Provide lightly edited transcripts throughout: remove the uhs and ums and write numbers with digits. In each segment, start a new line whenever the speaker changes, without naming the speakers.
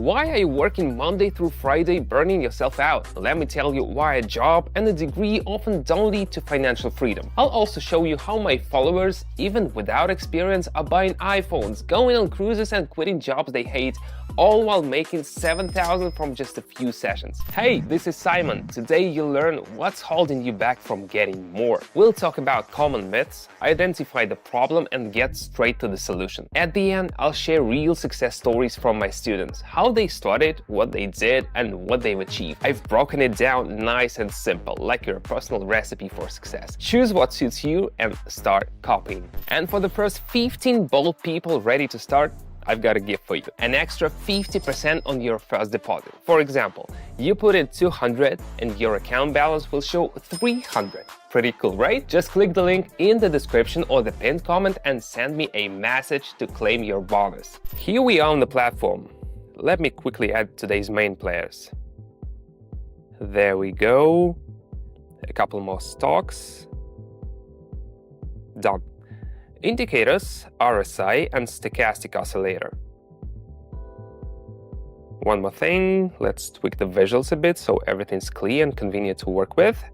Why are you working Monday through Friday burning yourself out? Let me tell you why a job and a degree often don't lead to financial freedom. I'll also show you how my followers, even without experience, are buying iPhones, going on cruises and quitting jobs they hate, all while making $7,000 from just a few sessions. Hey, this is Simon. Today you'll learn what's holding you back from getting more. We'll talk about common myths, identify the problem, and get straight to the solution. At the end, I'll share real success stories from my students, how they started, what they did, and what they've achieved. I've broken it down nice and simple, like your personal recipe for success. Choose what suits you and start copying. And for the first 15 bold people ready to start, I've got a gift for you. An extra 50% on your first deposit. For example, you put in 200 and your account balance will show 300. Pretty cool, right? Just click the link in the description or the pinned comment and send me a message to claim your bonus. Here we are on the platform. Let me quickly add today's main players. There we go. A couple more stocks. Done. Indicators, RSI, and stochastic oscillator. One more thing, let's tweak the visuals a bit so everything's clear and convenient to work with.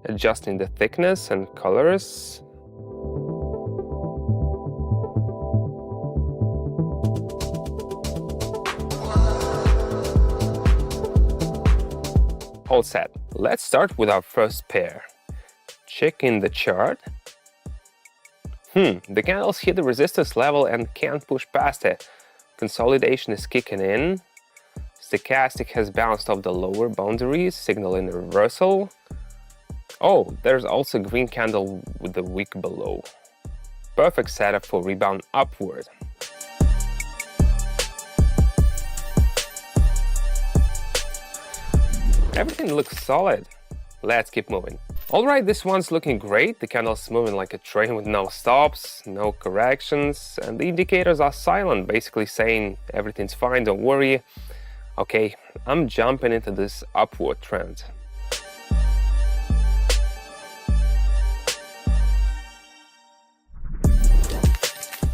Adjusting the thickness and colors. All set. Let's start with our first pair. Check in the chart. The candles hit the resistance level and can't push past it. Consolidation is kicking in. Stochastic has bounced off the lower boundaries, signaling a reversal. Oh, there's also a green candle with the wick below. Perfect setup for rebound upward. Everything looks solid. Let's keep moving. Alright, this one's looking great. The candle's moving like a train with no stops, no corrections, and the indicators are silent, basically saying everything's fine, don't worry. Okay, I'm jumping into this upward trend.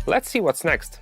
Let's see what's next.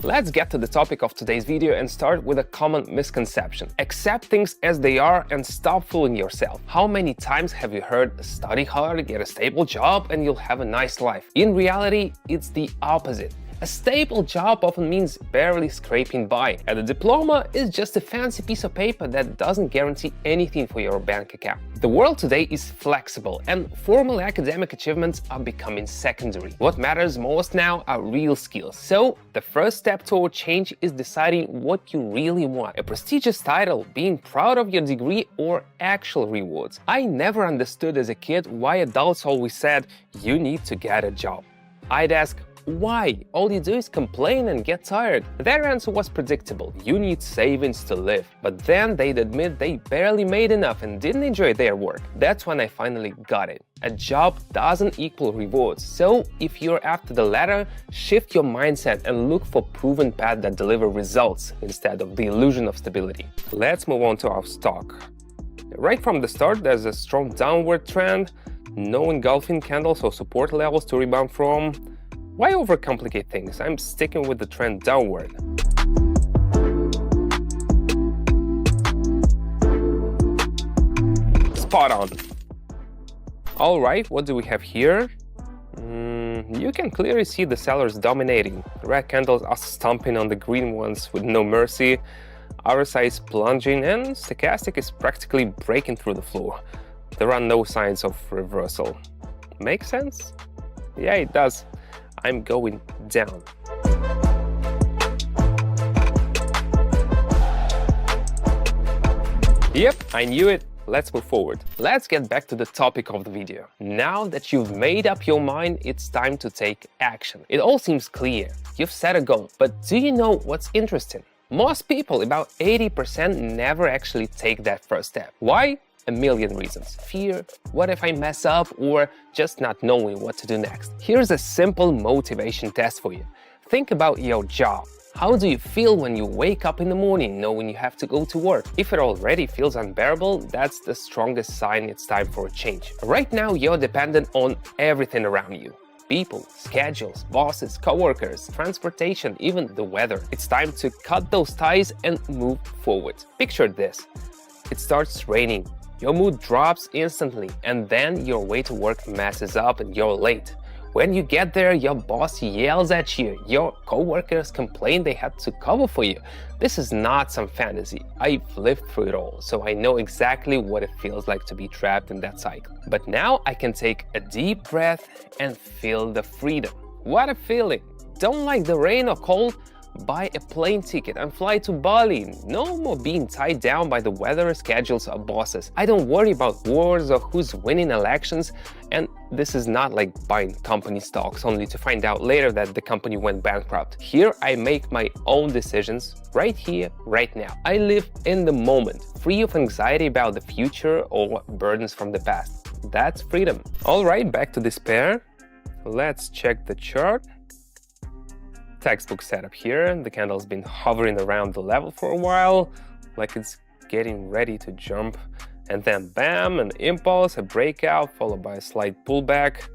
Let's get to the topic of today's video and start with a common misconception. Accept things as they are and stop fooling yourself. How many times have you heard, study hard, get a stable job, and you'll have a nice life? In reality, it's the opposite. A stable job often means barely scraping by, and a diploma is just a fancy piece of paper that doesn't guarantee anything for your bank account. The world today is flexible, and formal academic achievements are becoming secondary. What matters most now are real skills. So, the first step toward change is deciding what you really want. A prestigious title, being proud of your degree, or actual rewards. I never understood as a kid why adults always said, "You need to get a job." I'd ask, why? All you do is complain and get tired. Their answer was predictable. You need savings to live. But then they'd admit they barely made enough and didn't enjoy their work. That's when I finally got it. A job doesn't equal rewards. So if you're after the latter, shift your mindset and look for proven paths that deliver results instead of the illusion of stability. Let's move on to our stock. Right from the start, there's a strong downward trend. No engulfing candles or support levels to rebound from. Why overcomplicate things? I'm sticking with the trend downward. Spot on. Alright, what do we have here? You can clearly see the sellers dominating. Red candles are stomping on the green ones with no mercy. RSI is plunging and stochastic is practically breaking through the floor. There are no signs of reversal. Make sense? Yeah, it does. I'm going down. Yep, I knew it. Let's move forward. Let's get back to the topic of the video. Now that you've made up your mind, it's time to take action. It all seems clear. You've set a goal, but do you know what's interesting? Most people, about 80%, never actually take that first step. Why? A million reasons. Fear, what if I mess up, or just not knowing what to do next. Here's a simple motivation test for you. Think about your job. How do you feel when you wake up in the morning knowing you have to go to work? If it already feels unbearable, that's the strongest sign it's time for a change. Right now, you're dependent on everything around you. people, schedules, bosses, coworkers, transportation, even the weather. It's time to cut those ties and move forward. Picture this. It starts raining. Your mood drops instantly, and then your way to work messes up and you're late. When you get there, your boss yells at you, your coworkers complain they had to cover for you. This is not some fantasy. I've lived through it all, so I know exactly what it feels like to be trapped in that cycle. But now I can take a deep breath and feel the freedom. What a feeling! Don't like the rain or cold? Buy a plane ticket and fly to Bali. No more being tied down by the weather, schedules, or bosses. I don't worry about wars or who's winning elections, and this is not like buying company stocks only to find out later that the company went bankrupt. Here I make my own decisions, right here, right now. I live in the moment, free of anxiety about the future or burdens from the past. That's freedom. All right, back to despair. Let's check the chart. Textbook setup here. The candle's been hovering around the level for a while, like it's getting ready to jump. And then bam, an impulse, a breakout, followed by a slight pullback.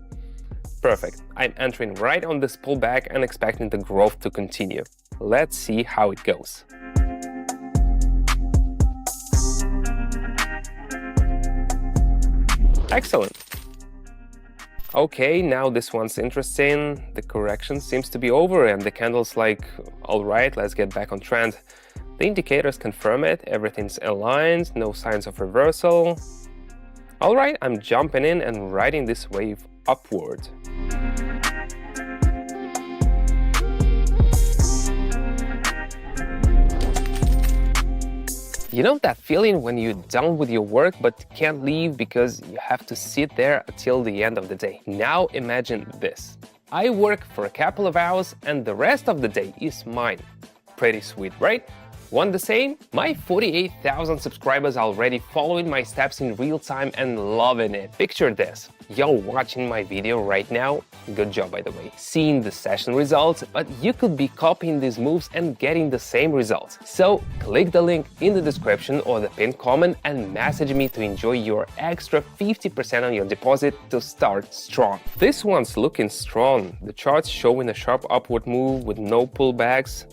Perfect. I'm entering right on this pullback and expecting the growth to continue. Let's see how it goes. Excellent. Okay, now this one's interesting. The correction seems to be over and the candle's like, all right, let's get back on trend. The indicators confirm it, everything's aligned, no signs of reversal. All right, I'm jumping in and riding this wave upward. You know that feeling when you're done with your work but can't leave because you have to sit there until the end of the day? Now imagine this. I work for a couple of hours and the rest of the day is mine. Pretty sweet, right? Want the same? My 48,000 subscribers are already following my steps in real time and loving it. Picture this. You're watching my video right now. Good job, by the way. Seeing the session results, but you could be copying these moves and getting the same results. So click the link in the description or the pinned comment and message me to enjoy your extra 50% on your deposit to start strong. This one's looking strong. The chart's showing a sharp upward move with no pullbacks.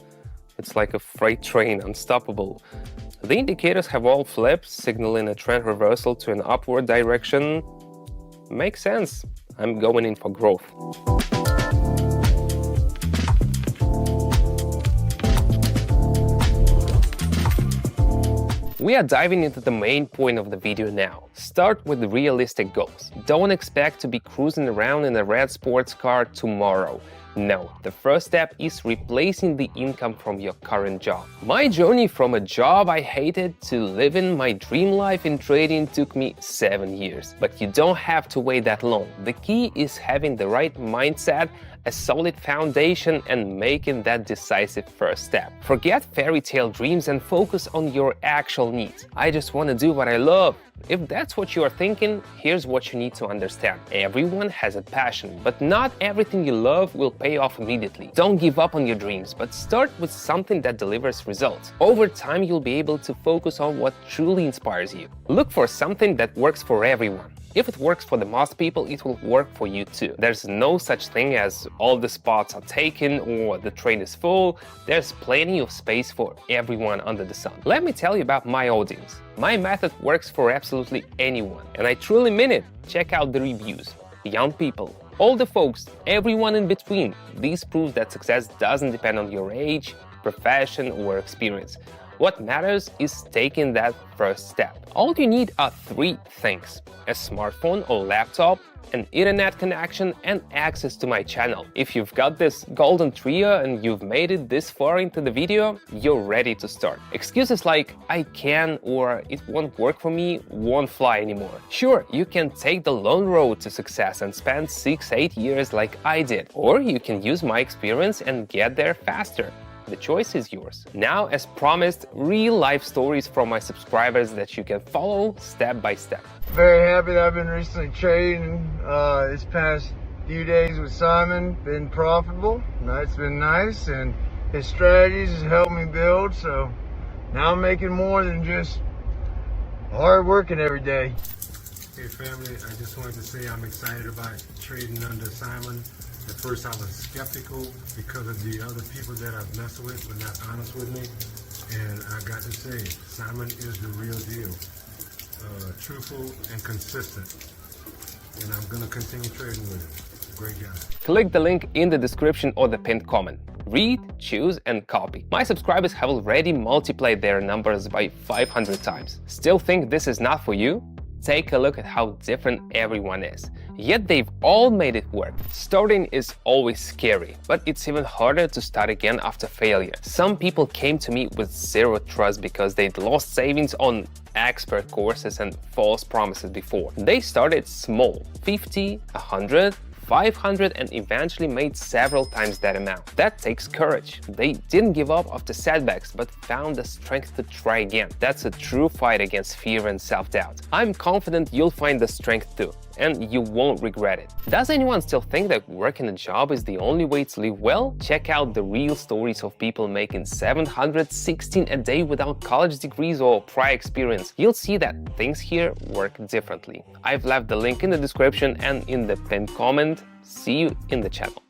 It's like a freight train, unstoppable. The indicators have all flipped, signaling a trend reversal to an upward direction. Makes sense. I'm going in for growth. We are diving into the main point of the video now. Start with realistic goals. Don't expect to be cruising around in a red sports car tomorrow. No, the first step is replacing the income from your current job. My journey from a job I hated to living my dream life in trading took me 7 years. But you don't have to wait that long. The key is having the right mindset, a solid foundation, and making that decisive first step. Forget fairy tale dreams and focus on your actual needs. I just want to do what I love. If that's what you are thinking, here's what you need to understand. Everyone has a passion, but not everything you love will pay off immediately. Don't give up on your dreams, but start with something that delivers results. Over time, you'll be able to focus on what truly inspires you. Look for something that works for everyone. If it works for the most people, it will work for you too. There's no such thing as all the spots are taken or the train is full. There's plenty of space for everyone under the sun. Let me tell you about my audience. My method works for absolutely anyone, and I truly mean it. Check out the reviews. Young people, older folks, everyone in between. This proves that success doesn't depend on your age, profession, or experience. What matters is taking that first step. All you need are 3 things: a smartphone or laptop, an internet connection, and access to my channel. If you've got this golden trio and you've made it this far into the video, you're ready to start. Excuses like "I can" or "it won't work for me" won't fly anymore. Sure, you can take the long road to success and spend 6-8 years like I did, or you can use my experience and get there faster. The choice is yours. Now, as promised, real-life stories from my subscribers that you can follow step by step.
Very happy that I've been recently trading this past few days with Simon. Been profitable. It's been nice, and his strategies has helped me build. So now I'm making more than just hard working every day.
Hey family, I just wanted to say I'm excited about trading under Simon. At first I was skeptical because of the other people that I've messed with were not honest with me. And I got to say, Simon is the real deal. Truthful and consistent. And I'm going to continue trading with him. Great guy.
Click the link in the description or the pinned comment. Read, choose, and copy. My subscribers have already multiplied their numbers by 500 times. Still think this is not for you? Take a look at how different everyone is. Yet they've all made it work. Starting is always scary, but it's even harder to start again after failure. Some people came to me with zero trust because they'd lost savings on expert courses and false promises before. They started small, 50, 100, 500, and eventually made several times that amount. That takes courage. They didn't give up after setbacks, but found the strength to try again. That's a true fight against fear and self-doubt. I'm confident you'll find the strength too, and you won't regret it. Does anyone still think that working a job is the only way to live well? Check out the real stories of people making $716 a day without college degrees or prior experience. You'll see that things here work differently. I've left the link in the description and in the pinned comment. See you in the channel.